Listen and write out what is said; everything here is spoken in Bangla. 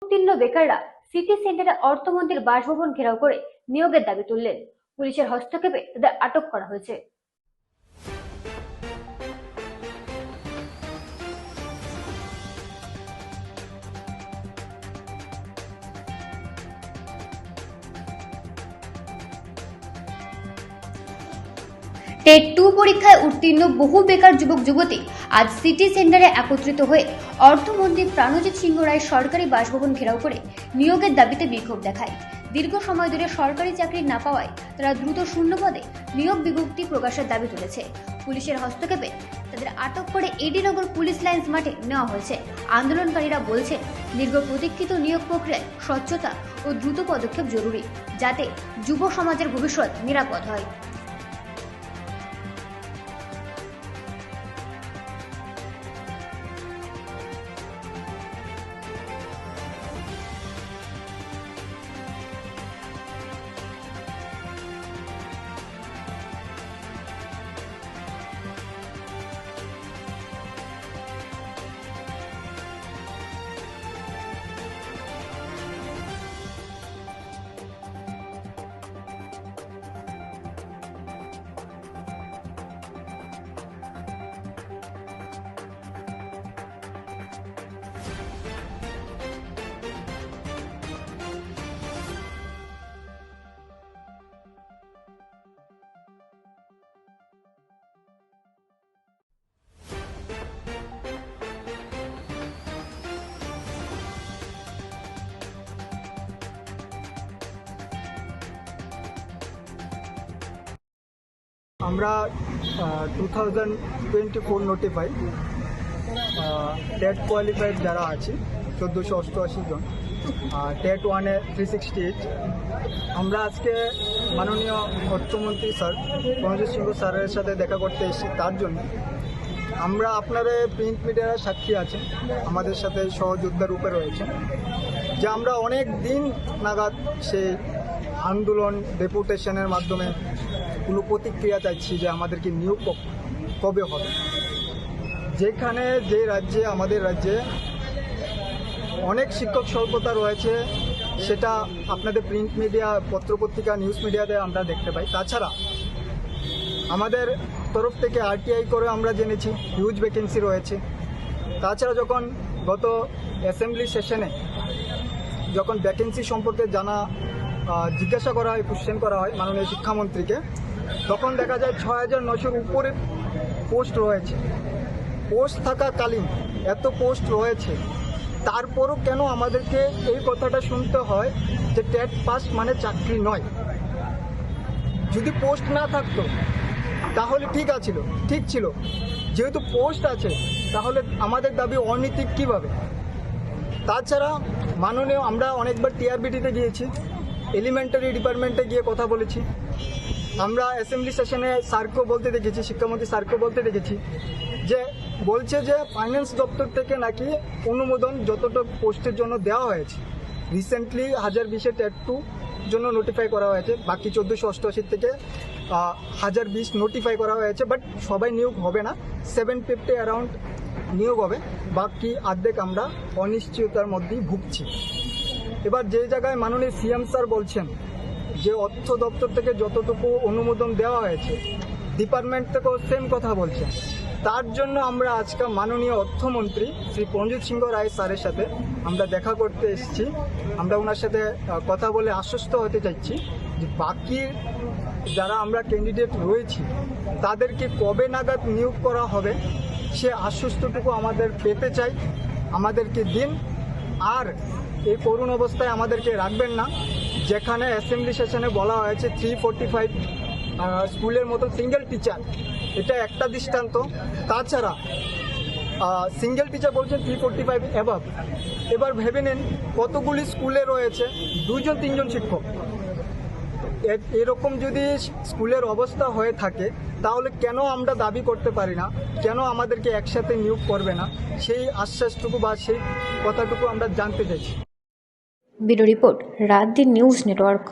উত্তীর্ণ বেকাররা সিটি সেন্টারে অর্থমন্ত্রীর বাসভবন ঘেরাও করে নিয়োগের দাবি তুললেন। পুলিশের হস্তক্ষেপে তাদের আটক করা হয়েছে। টেট 2 পরীক্ষায় উত্তীর্ণ বহু বেকার যুবক যুবতী আজ সিটি সেন্টারে একত্রিত হয়ে অর্থমন্ত্রী প্রাণজিৎ সিংহ রায় সরকারি বাসভবন ঘেরাও করে নিয়োগের দাবিতে বিক্ষোভ দেখায়। দীর্ঘ সময় ধরে সরকারি চাকরি না পাওয়ায় তারা দ্রুত শূন্যপদে নিয়োগ বিজ্ঞপ্তি প্রকাশের দাবি তুলেছে। পুলিশের হস্তক্ষেপে তাদের আটক করে এডিনগর পুলিশ লাইন্স মাঠে নেওয়া হয়েছে। আন্দোলনকারীরা বলছেন, দীর্ঘ প্রতীক্ষিত নিয়োগ প্রক্রিয়ায় স্বচ্ছতা ও দ্রুত পদক্ষেপ জরুরি, যাতে যুব সমাজের ভবিষ্যৎ নিরাপদ হয়। আমরা 2024 নোটিফাই টেট কোয়ালিফাইড যারা আছে 1488 জন, টেট 1-এ 368। আমরা আজকে মাননীয় অর্থমন্ত্রী স্যার প্রণজিৎ সিংহ স্যারের সাথে দেখা করতে এসেছি। তার জন্য আমরা আপনাদের প্রিন্ট মিডিয়ার সাক্ষী আছেন, আমাদের সাথে সহযোদ্ধা রূপে রয়েছে, যে আমরা অনেক দিন নাগাদ সেই আন্দোলন ডেপুটেশনের মাধ্যমে কোনো প্রতিক্রিয়া চাইছি যে আমাদেরকে নিয়োগ কবে হবে। যেখানে যে রাজ্যে, আমাদের রাজ্যে অনেক শিক্ষক স্বল্পতা রয়েছে, সেটা আপনাদের প্রিন্ট মিডিয়া, পত্রপত্রিকা, নিউজ মিডিয়াতে আমরা দেখতে পাই। তাছাড়া আমাদের তরফ থেকে আরটিআই করে আমরা জেনেছি হিউজ ভ্যাকেন্সি রয়েছে। তাছাড়া যখন গত অ্যাসেম্বলি সেশনে যখন ভ্যাকেন্সি সম্পর্কে জিজ্ঞাসা করা হয়, কোশ্চেন করা হয় মাননীয় শিক্ষামন্ত্রীকে, তখন দেখা যায় 6900-র উপরে পোস্ট রয়েছে। পোস্ট থাকাকালীন এত পোস্ট রয়েছে, তারপরও কেন আমাদেরকে এই কথাটা শুনতে হয় যে টেট পাস মানে চাকরি নয়? যদি পোস্ট না থাকতো তাহলে ঠিক ছিল। যেহেতু পোস্ট আছে, তাহলে আমাদের দাবি অনৈতিক কীভাবে? তাছাড়া মাননীয়, আমরা অনেকবার টিআরবিটিতে গিয়েছি, এলিমেন্টারি ডিপার্টমেন্টে গিয়ে কথা বলেছি। আমরা অ্যাসেম্বলি সেশনে স্যারকেও বলতে দেখেছি, শিক্ষামন্ত্রী স্যারকেও বলতে দেখেছি, যে বলছে যে ফাইন্যান্স দপ্তর থেকে নাকি অনুমোদন যতটুকু পোস্টের জন্য দেওয়া হয়েছে, রিসেন্টলি 1020-এ টেট 2 জন্য নোটিফাই করা হয়েছে, বাকি 1488 থেকে 1020 নোটিফাই করা হয়েছে, বাট সবাই নিয়োগ হবে না, 750 অ্যারাউন্ড নিয়োগ হবে, বাকি অর্ধেক আমরা অনিশ্চয়তার মধ্যেই ভুগছি। এবার যে জায়গায় মাননীয় সিএম স্যার বলছেন যে অর্থ দপ্তর থেকে যতটুকু অনুমোদন দেওয়া হয়েছে, ডিপার্টমেন্ট থেকেও সেম কথা বলছে। তার জন্য আমরা আজকে মাননীয় অর্থমন্ত্রী শ্রী প্রণজিৎ সিংহ রায় স্যারের সাথে আমরা দেখা করতে এসেছি। আমরা ওনার সাথে কথা বলে আশ্বস্ত হতে চাইছি যে বাকি যারা আমরা ক্যান্ডিডেট রয়েছি তাদেরকে কবে নাগাদ নিয়োগ করা হবে সে আশ্বস্তটুকু আমাদের পেতে চাই, আমাদেরকে দিন। আর এই করুণ অবস্থায় আমাদেরকে রাখবেন না, যেখানে অ্যাসেম্বলি সেশনে বলা হয়েছে 345 স্কুলের মতো সিঙ্গেল টিচার, এটা একটা দৃষ্টান্ত। তাছাড়া সিঙ্গেল টিচার বলছেন 345 অ্যাবাভ। এবার ভেবে নিন কতগুলি স্কুলে রয়েছে 2-3জন শিক্ষক। এরকম যদি স্কুলের অবস্থা হয়ে থাকে, তাহলে কেন আমরা দাবি করতে পারি না, কেন আমাদেরকে একসাথে নিয়োগ করবে না? সেই আশ্বাসটুকু বা সেই কথাটুকু আমরা জানতে চাইছি। ব্যুরো রিপোর্ট, রাত দিন নিউজ নেটওয়ার্ক।